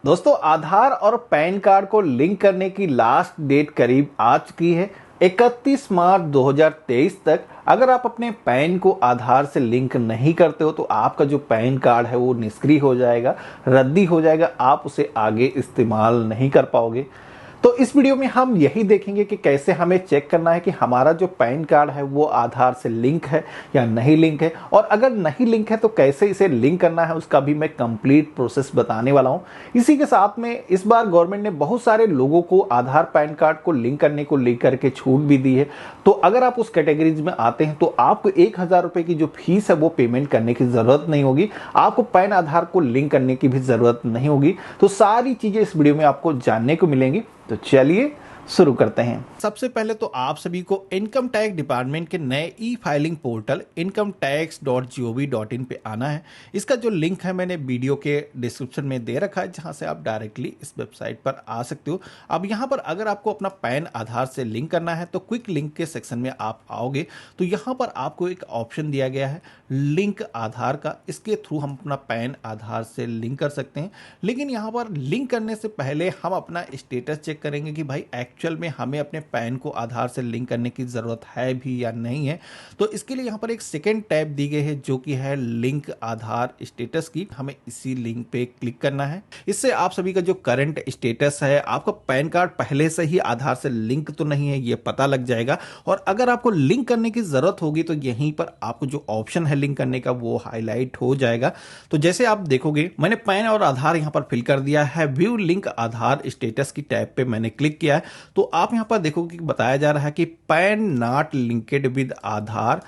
दोस्तों, आधार और pan card को लिंक करने की लास्ट डेट करीब आ चुकी है। 31 मार्च 2023 तक अगर आप अपने पैन को आधार से लिंक नहीं करते हो तो आपका जो पैन कार्ड है वो निष्क्रिय हो जाएगा, रद्दी हो जाएगा, आप उसे आगे इस्तेमाल नहीं कर पाओगे। तो इस वीडियो में हम यही देखेंगे कि कैसे हमें चेक करना है कि हमारा जो पैन कार्ड है वो आधार से लिंक है या नहीं लिंक है, और अगर नहीं लिंक है तो कैसे इसे लिंक करना है उसका भी मैं कंप्लीट प्रोसेस बताने वाला हूं। इसी के साथ में इस बार गवर्नमेंट ने बहुत सारे लोगों को आधार पैन कार्ड को लिंक करने को लेकर के छूट भी दी है। तो अगर आप उस कैटेगरीज में आते हैं तो आपको 1000 रुपए की जो फीस है वो पेमेंट करने की जरूरत नहीं होगी, आपको पैन आधार को लिंक करने की भी जरूरत नहीं होगी। तो सारी चीजें इस वीडियो में आपको जानने को मिलेंगी। तो चलिए शुरू करते हैं। सबसे पहले तो आप सभी को इनकम टैक्स डिपार्टमेंट के नए ई फाइलिंग पोर्टल incometax.gov.in पे आना है। इसका जो लिंक है मैंने वीडियो के डिस्क्रिप्शन में दे रखा है, जहां से आप डायरेक्टली इस वेबसाइट पर आ सकते हो। अब यहां पर अगर आपको अपना पैन आधार से लिंक करना है तो क्विक लिंक के सेक्शन में आप आओगे तो यहां पर आपको एक ऑप्शन दिया गया है लिंक आधार का। इसके थ्रू हम अपना पैन आधार से लिंक कर सकते हैं। लेकिन यहां पर लिंक करने से पहले हम अपना स्टेटस चेक करेंगे कि भाई एक्चुअल में हमें अपने पैन को आधार से लिंक करने की ज़रूरत है भी या नहीं है। तो इसके लिए यहाँ पर एक सेकेंड टैब दी गई है जो कि है लिंक आधार स्टेटस की। हमें इसी लिंक पे क्लिक करना है। इससे आप सभी का जो करंट स्टेटस है, आपका पैन कार्ड पहले से ही आधार से लिंक तो नहीं है, ये पता लग जाएगा। और अगर आपको लिंक करने की ज़रूरत होगी तो यहीं पर आपको जो ऑप्शन है लिंक करने का वो हाईलाइट हो जाएगा। तो जैसे आप देखोगे मैंने पैन और आधार यहाँ पर फिल कर दिया है। व्यू लिंक आधार स्टेटस की टैब पे मैंने क्लिक किया है तो आप यहां पर देखोगे कि बताया जा रहा है कि पैन नॉट लिंक्ड विद आधार।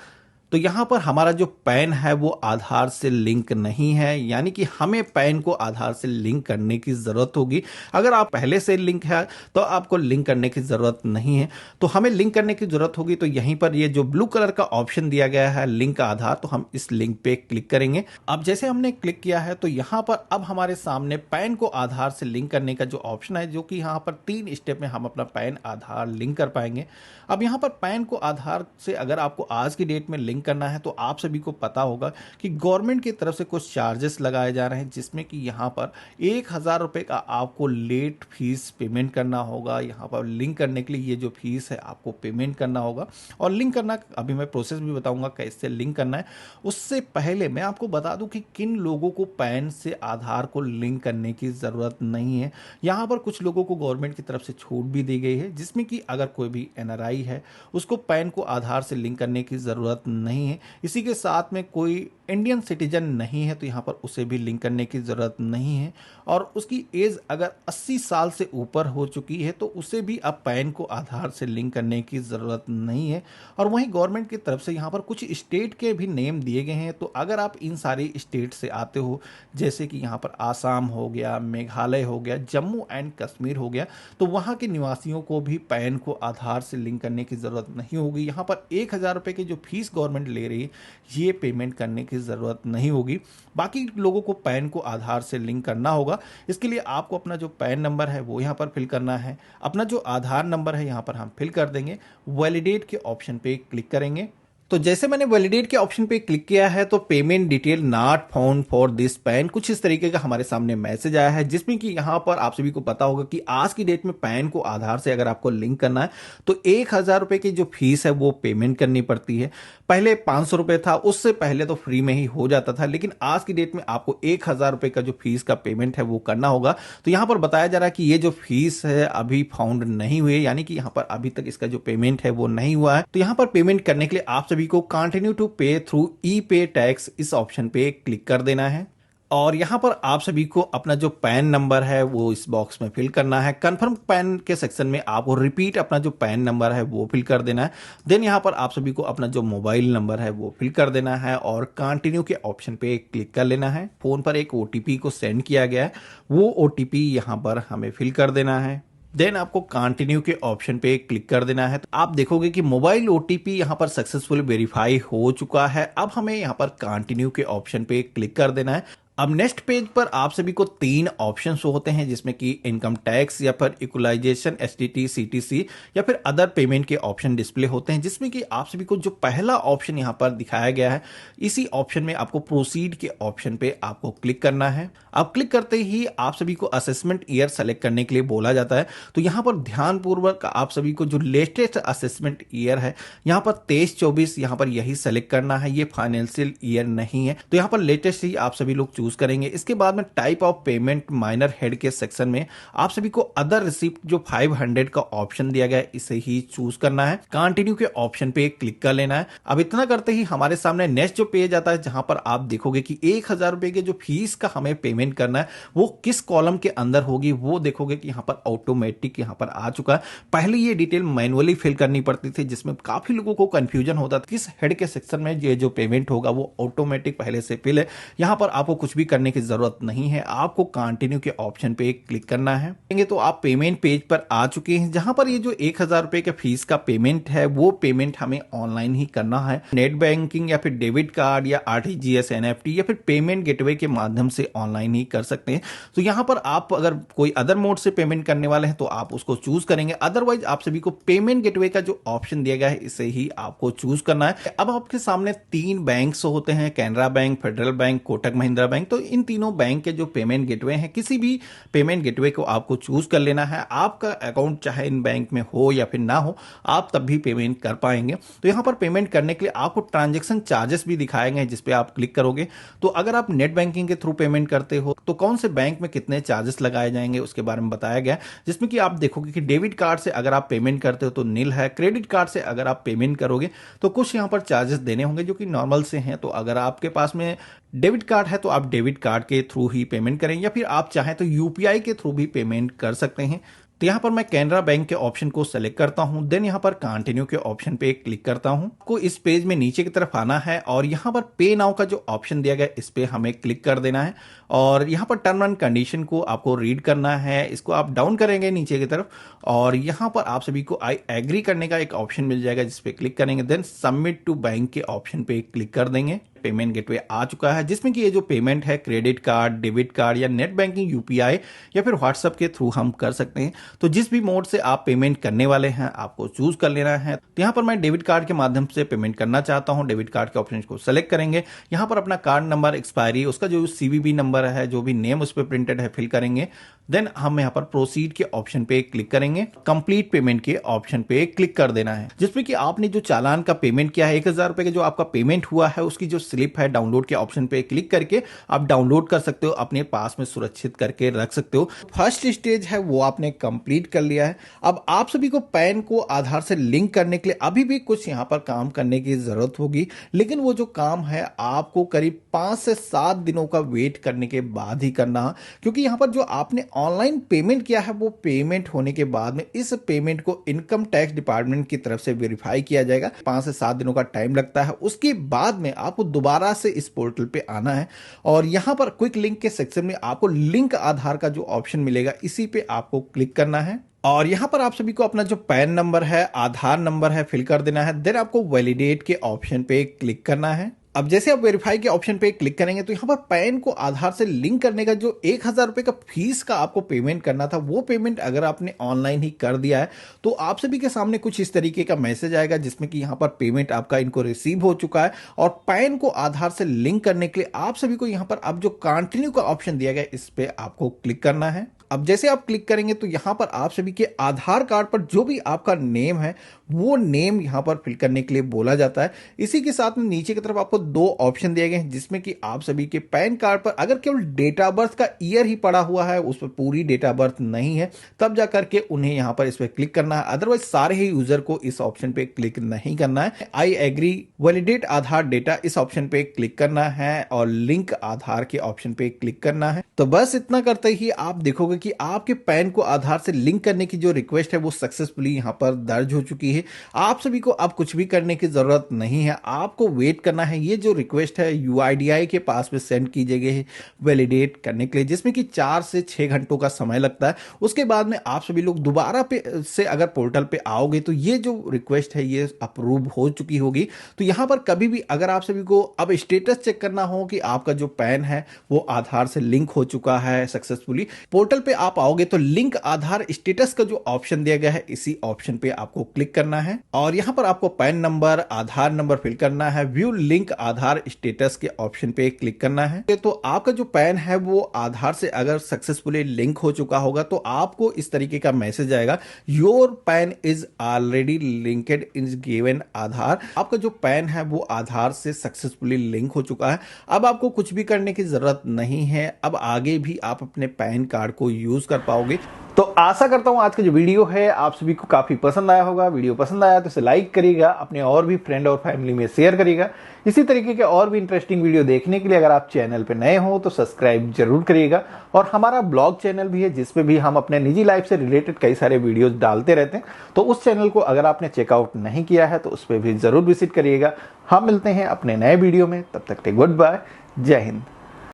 तो यहां पर हमारा जो पैन है वो आधार से लिंक नहीं है, यानी कि हमें पैन को आधार से लिंक करने की जरूरत होगी। अगर आप पहले से लिंक है तो आपको लिंक करने की जरूरत नहीं है। तो हमें लिंक करने की जरूरत होगी तो यहीं पर ये जो ब्लू कलर का ऑप्शन दिया गया है लिंक आधार, तो हम इस लिंक पे क्लिक करेंगे। अब जैसे हमने क्लिक किया है तो यहां पर अब हमारे सामने पैन को आधार से लिंक करने का जो ऑप्शन है, जो कि यहाँ पर 3 स्टेप में हम अपना पैन आधार लिंक कर पाएंगे। अब यहाँ पर पैन को आधार से अगर आपको आज की डेट में लिंक करना है तो आप सभी को पता होगा कि गवर्नमेंट की तरफ से कुछ चार्जेस लगाए जा रहे हैं, जिसमें कि यहाँ पर 1000 रुपए का आपको लेट फीस पेमेंट करना होगा। यहाँ पर लिंक करने के लिए ये जो फीस है आपको पेमेंट करना होगा। और लिंक करना अभी मैं प्रोसेस भी बताऊंगा कैसे लिंक करना है। उससे पहले मैं आपको बता दूं कि किन लोगों को पैन से आधार को लिंक करने की ज़रूरत नहीं है। यहाँ पर कुछ लोगों को गवर्नमेंट की तरफ से छूट भी दी गई है, जिसमें कि अगर कोई भी NRI है उसको पैन को आधार से लिंक करने की ज़रूरत नहीं है। इसी के साथ में कोई इंडियन सिटीजन नहीं है तो यहाँ पर उसे भी लिंक करने की ज़रूरत नहीं है। और उसकी एज अगर 80 साल से ऊपर हो चुकी है तो उसे भी अब पैन को आधार से लिंक करने की ज़रूरत नहीं है। और वहीं गवर्नमेंट की तरफ से यहाँ पर कुछ स्टेट के भी नेम दिए गए हैं। तो अगर आप इन सारी स्टेट से आते हो, जैसे कि यहाँ पर आसाम हो गया, मेघालय हो गया, जम्मू एंड कश्मीर हो गया, तो वहाँ के निवासियों को भी पैन को आधार से लिंक करने की ज़रूरत नहीं होगी। यहाँ पर 1000 रुपये की जो फीस गवर्नमेंट ले रही है ये पेमेंट करने की ज़रूरत नहीं होगी। बाकी लोगों को पैन को आधार से लिंक करना होगा। इसके लिए आपको अपना जो पैन नंबर है वो यहाँ पर फिल करना है। अपना जो आधार नंबर है यहाँ पर हम फिल कर देंगे। वैलिडेट के ऑप्शन पे क्लिक करेंगे। तो जैसे मैंने वैलिडेट के ऑप्शन पे क्लिक किया है तो payment detail not found for this pan, कुछ इस तरीके का हमारे सामने मैसेज आया है, जिसमें कि यहाँ पर आप सभी को पता होगा कि आज की डेट में पैन को आधार से अगर आपको लिंक करना है तो 1000 रुपये की जो फीस है वो पेमेंट करनी पड़ती है। पहले 500 रुपये था, उससे पहले तो फ्री में ही हो जाता था, लेकिन आज की डेट में आपको 1000 रुपये का जो फीस का पेमेंट है वो करना होगा। तो यहाँ पर बताया जा रहा है कि ये जो फीस है अभी फाउंड नहीं हुई है, यानी कि यहाँ पर अभी तक इसका जो पेमेंट है वो नहीं हुआ है। तो यहाँ पर पेमेंट करने के लिए आप सभी को कंटिन्यू टू पे थ्रू ई पे टैक्स इस ऑप्शन पे क्लिक कर देना है। और यहां पर आप सभी को अपना जो पैन नंबर है वो इस बॉक्स में फिल करना है। कंफर्म पैन के सेक्शन में आपको रिपीट अपना जो पैन नंबर है वो फिल कर देना है। देन यहां पर आप सभी को अपना जो मोबाइल नंबर है वो फिल कर देना है और कंटिन्यू के ऑप्शन पे क्लिक कर लेना है। फोन पर एक OTP को सेंड किया गया है, वो OTP यहां पर हमें फिल कर देना है। देन आपको कंटिन्यू के ऑप्शन पे क्लिक कर देना है। तो आप देखोगे कि मोबाइल OTP यहां पर सक्सेसफुली वेरीफाई हो चुका है। अब हमें यहां पर कंटिन्यू के ऑप्शन पे क्लिक कर देना है। अब नेक्स्ट पेज पर आप सभी को 3 ऑप्शन होते हैं, जिसमें कि इनकम टैक्स या फिर इक्वलाइजेशन, एसटीटी, सीटीसी या फिर अदर पेमेंट के ऑप्शन डिस्प्ले होते हैं, जिसमें कि आप सभी को जो पहला ऑप्शन यहां पर दिखाया गया है, इसी ऑप्शन में आपको प्रोसीड के ऑप्शन पे आपको क्लिक करना है। अब क्लिक करते ही आप सभी को असेसमेंट ईयर सेलेक्ट करने के लिए बोला जाता है। तो यहां पर ध्यानपूर्वक आप सभी को जो लेटेस्ट असेसमेंट ईयर है, यहां पर 23-24 यहां पर यही सेलेक्ट करना है। ये फाइनेंशियल ईयर नहीं है, तो यहां पर लेटेस्ट ही आप सभी लोग चूज करेंगे। इसके बाद में type of payment minor head के सेक्शन में आप सभी को अदर रिसिप्ट जो 500 का ऑप्शन दिया गया है, इसे ही चूज करना है। कंटिन्यू के ऑप्शन पे क्लिक कर लेना है। अब इतना करते ही हमारे सामने नेक्स्ट जो पेज आता है, जहां पर आप देखोगे कि 1000 रुपए के जो फीस का हमें पेमेंट करना है, वो किस कॉलम के अंदर होगी, वो देखोगे कि यहां पर ऑटोमेटिक यहां पर आ चुका है। पहले ये डिटेल मैनुअली फिल करनी पड़ती थी, जिसमें काफी लोगों को कंफ्यूजन होता था किस हेड के सेक्शन में ये जो पेमेंट होगा वो ऑटोमेटिक पहले से फिल है। यहां पर आपको कुछ भी करने की जरूरत नहीं है, आपको कंटिन्यू के ऑप्शन पे क्लिक करना है। तो आप पेमेंट पेज पर आ चुके हैं, जहां पर ये जो 1000 रुपए के फीस का पेमेंट है, वो पेमेंट हमें ऑनलाइन ही करना है। नेट बैंकिंग या फिर डेबिट कार्ड या आरटीजीएस, एनएफटी या फिर पेमेंट गेटवे के माध्यम से ऑनलाइन ही कर सकते हैं। तो यहां पर आप अगर कोई अदर मोड से पेमेंट करने वाले हैं तो आप उसको चूज करेंगे, अदरवाइज आप सभी को पेमेंट गेटवे का जो ऑप्शन दिया गया है, इसे ही आपको चूज करना है। अब आपके सामने 3 बैंक होते हैं, Canara bank, federal bank, Kotak Mahindra bank. तो इन तीनों बैंक के जो पेमेंट गेटवे हैं, किसी भी पेमेंट गेटवे को आपको चूज कर लेना है। आपका अकाउंट चाहे इन बैंक में हो या फिर ना हो, आप तब भी पेमेंट कर पाएंगे। तो यहां पर पेमेंट करने के लिए आपको ट्रांजैक्शन चार्जेस भी दिखाए गए हैं, जिस पे आप क्लिक करोगे। तो अगर आप नेट बैंकिंग के थ्रू पेमेंट करते हो तो कौन से बैंक में कितने चार्जेस लगाए जाएंगे उसके बारे में बताया गया, जिसमें कि आप देखोगे कि डेबिट कार्ड से अगर आप पेमेंट करते हो तो नील है, क्रेडिट कार्ड से अगर आप पेमेंट करोगे तो कुछ यहां पर चार्जेस देने होंगे जो कि नॉर्मल से हैं। तो अगर आपके पास में डेबिट कार्ड है तो आप डेबिट कार्ड के थ्रू ही पेमेंट करें, या फिर आप चाहें तो यूपीआई के थ्रू भी पेमेंट कर सकते हैं। तो यहां पर मैं कैनरा बैंक के ऑप्शन को सेलेक्ट करता हूं, देन यहां पर कंटिन्यू के ऑप्शन पे क्लिक करता हूं। आपको इस पेज में नीचे की तरफ आना है और यहां पर पे नाउ का जो ऑप्शन दिया गया, इस पे हमें क्लिक कर देना है और यहां पर टर्म एंड कंडीशन को आपको रीड करना है। इसको आप डाउन करेंगे नीचे की तरफ और यहां पर आप सभी को आई एग्री करने का एक ऑप्शन मिल जाएगा, जिस पे क्लिक करेंगे, देन सबमिट टू बैंक के ऑप्शन पे क्लिक कर देंगे। पेमेंट गेटवे आ चुका है, जिसमें कि ये जो पेमेंट है क्रेडिट कार्ड, डेबिट कार्ड या नेट बैंकिंग, यूपीआई या फिर व्हाट्सएप के थ्रू हम कर सकते हैं। तो जिस भी मोड से आप पेमेंट करने वाले हैं, आपको चूज कर लेना है। तो यहां पर मैं डेबिट कार्ड के माध्यम से पेमेंट करना चाहता हूं। डेबिट कार्ड के ऑप्शन को सेलेक्ट करेंगे, यहां पर अपना कार्ड नंबर, एक्सपायरी, उसका जो सीवीवी नंबर है, जो भी नेम उस पर प्रिंटेड है, फिल करेंगे। देन हम यहां पर प्रोसीड के ऑप्शन पे क्लिक करेंगे, कंप्लीट पेमेंट के ऑप्शन पे क्लिक कर देना है, जिसमें कि आपने जो चालान का पेमेंट किया है, 1000 रुपए का जो आपका पेमेंट हुआ है, उसकी जो स्लिप है, डाउनलोड के ऑप्शन पे क्लिक करके आप डाउनलोड कर सकते हो, अपने पास में सुरक्षित करके रख सकते हो। फर्स्ट स्टेज है वो आपने कंप्लीट कर लिया है। अब आप सभी को पैन को आधार से लिंक करने के लिए अभी भी कुछ यहां पर काम करने की जरूरत होगी, लेकिन वो जो काम है आपको करीब 5 से 7 दिनों का वेट करने के बाद ही करना है, क्योंकि यहां पर जो आपने ऑनलाइन पेमेंट किया है, वो पेमेंट होने के बाद में इस पेमेंट को इनकम टैक्स डिपार्टमेंट की तरफ से वेरीफाई किया जाएगा। 5 से 7 दिनों का टाइम लगता है। उसके बाद में आपको दोबारा से इस पोर्टल पे आना है और यहां पर क्विक लिंक के सेक्शन में आपको लिंक आधार का जो ऑप्शन मिलेगा, इसी पे आपको क्लिक करना है और यहां पर आप सभी को अपना जो पैन नंबर है, आधार नंबर है, फिल कर देना है। देन आपको वैलिडेट के ऑप्शन पे क्लिक करना है। अब जैसे आप वेरीफाई के ऑप्शन पे क्लिक करेंगे तो यहां पर पैन को आधार से लिंक करने का जो 1000 रुपए का फीस का आपको पेमेंट करना था, वो पेमेंट अगर आपने ऑनलाइन ही कर दिया है तो आप सभी के सामने कुछ इस तरीके का मैसेज आएगा, जिसमें कि यहां पर पेमेंट आपका इनको रिसीव हो चुका है। और पैन को आधार से लिंक करने के लिए आप सभी को यहां पर अब जो कंटिन्यू का ऑप्शन दिया गया, इस पे आपको क्लिक करना है। अब जैसे आप क्लिक करेंगे तो यहां पर आप सभी के आधार कार्ड पर जो भी आपका नेम है, वो नेम यहां पर फिल करने के लिए बोला जाता है। इसी के साथ में नीचे की तरफ आपको 2 ऑप्शन दिए गए हैं, जिसमें कि आप सभी के पैन कार्ड पर अगर केवल डेट ऑफ बर्थ का ईयर ही पड़ा हुआ है, उस पर पूरी डेट ऑफ बर्थ नहीं है, तब जाकर के उन्हें यहां पर इस पर क्लिक करना है। अदरवाइज सारे ही यूजर को इस ऑप्शन पे क्लिक नहीं करना है। I agree validate Aadhaar data, इस ऑप्शन पे क्लिक करना है और लिंक आधार के ऑप्शन पे क्लिक करना है। तो बस इतना करते ही आप देखोगे कि आपके पैन को आधार से लिंक करने की जो रिक्वेस्ट है वो सक्सेसफुली यहाँ पर दर्ज हो चुकी है। आप सभी को अब कुछ भी करने की ज़रूरत नहीं है, आपको वेट करना है। ये जो रिक्वेस्ट है यूआईडीआई के पास में सेंड की गई है वैलिडेट करने के लिए, जिसमें कि 4 से 6 घंटों का समय लगता है। उसके बाद में आप सभी लोग दोबारा पे से अगर पोर्टल पे आओगे तो ये जो रिक्वेस्ट है ये अप्रूव हो चुकी होगी। तो यहाँ पर कभी भी अगर आप सभी को अब स्टेटस चेक करना हो कि आपका जो पैन है वो आधार से लिंक हो चुका है सक्सेसफुली, पोर्टल पे आप आओगे तो लिंक आधार स्टेटस का जो ऑप्शन दिया गया है इसी ऑप्शन पे आपको क्लिक करना है और यहाँ पर आपको पैन नंबर, आधार नंबर फिल करना है। व्यू लिंक आधार स्टेटस के ऑप्शन पे क्लिक करना है। तो आपका जो पैन है वो आधार से अगर सक्सेसफुली लिंक हो चुका होगा तो आपको इस तरीके का मैसेज आएगा, your PAN is already linked is given Aadhaar. आपका जो पैन है वो आधार से सक्सेसफुली लिंक हो चुका है। अब आपको कुछ भी करने की जरूरत नहीं है, अब आगे भी आप अपने पैन कार्ड को यूज कर पाओगे। तो आशा करता हूं आज का जो वीडियो है आप सभी को काफी पसंद आया होगा। वीडियो पसंद आया तो इसे लाइक करिएगा, अपने और भी फ्रेंड और फैमिली में शेयर करिएगा। इसी तरीके के और भी इंटरेस्टिंग वीडियो देखने के लिए अगर आप चैनल पे नए हो तो सब्सक्राइब जरूर करिएगा। और हमारा ब्लॉग चैनल भी है जिसपे भी हम अपने निजी लाइफ से रिलेटेड कई सारे वीडियोज डालते रहते हैं, तो उस चैनल को अगर आपने चेकआउट नहीं किया है तो उस पर भी जरूर विजिट करिएगा। हम मिलते हैं अपने नए वीडियो में, तब तक के गुड बाय, जय हिंद।